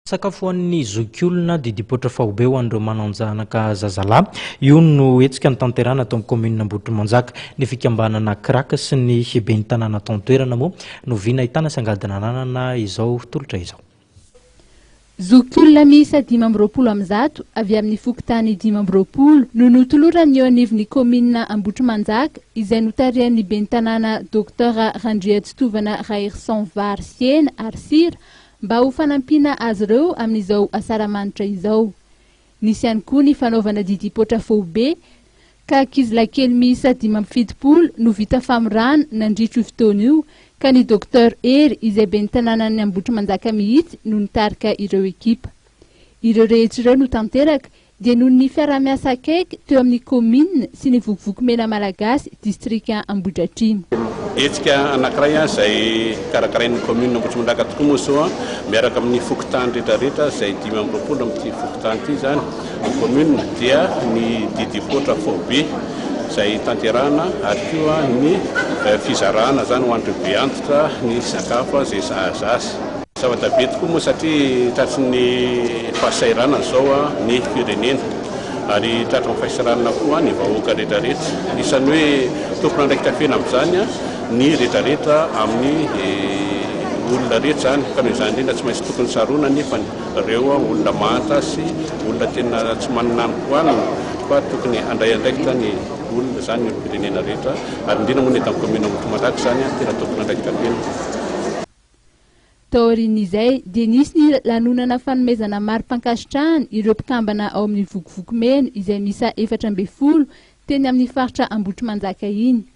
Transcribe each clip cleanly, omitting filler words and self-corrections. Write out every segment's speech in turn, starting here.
Sakafo hoan'ny zokiolona didim-poitra faobe ho an'ireo manan-janaka zazalahy. Io no hetsika notanterahana atao amin'ny commune Ambohitrimanjaka. Ny fikambanana kraka sy ny ben'ny tanàna atao toerana moa no viana ahitana sangadina ananana izao tolotra izao. Zokiolona miisa 520 amzato avy amin'ny fokontany 520 no notolorany eo anivon'ny commune Ambohitrimanjaka izay notarihan'ny ben'ny tanàna Dr Randriatsitovana Rairson Vary Siena ary Sira mba ho fanampina azy ireo amin'izao asaramanitra izao. Nisy ihany koa ny fanaovana didim-poitra faobe ka ankizilahy kely miisa 570 no vita famorana nandritro fotoana io ka ny Dr Ery izay ben'ny tanànan'ny Ambohitrimanjaka mihitsy no nitarika ireo ekipa. Ireo rehetra ireo no tanteraka dia noho ny fiara-miasa akaiky teo amin'ny commune sy ny vokivoky mena malagasy distrika Ambohidratrimo. Hetsika anankiray izay karakarain'ny commune Ambohitrimanjaka tokoa moa zao miaraka amin'ny fokontany rehetrarehetra izay 520 amin'ity fokontany ity zany commune dia ny didim-poitra faobe izay tanterahana ary koa ny fizarana zany ho an'ireo be antitra ny sakafo izay zahazasy. Zava-dehibe tokoa moa satria tratry ny fahasahiranana zao ny firenena ary tratry ny fahasahiranana koa ny vahoaka rehetrarehetra. Isan'ny hoe tompona andraikitra amin'izany ny rehetrarehetra amin'ny olona rehetra zany ka noho izany indrindra tsy maintsy tokony sarona nefa ireo olona manta sy olona tena tsy manana ampoanina fa tokony andray andraikitra ny olona zany ny firenena rehetra ary indrindra moa ny eto amin'ny commune Ambohitrimanjaka zany tena tokony andraikitra pena. Taorin'izay dia nisy ny lanonana fanomezana mari-pankasitrahana ireo mpikambana ao amin'ny vokivoky mena izay misa 420 teny amin'ny faritra Ambohitrimanjaka iny.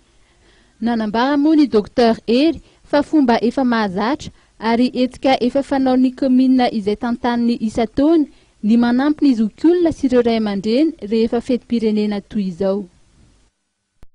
Nanambara moa ny Dr Ery fa fomba efa mahazatra ary hetsika efa fanaon'ny commune izay tantaniny isa-taona ny manampy ny zokiolona sy ireo ray aman-dreny rehefa fetim-pirenena toy izao.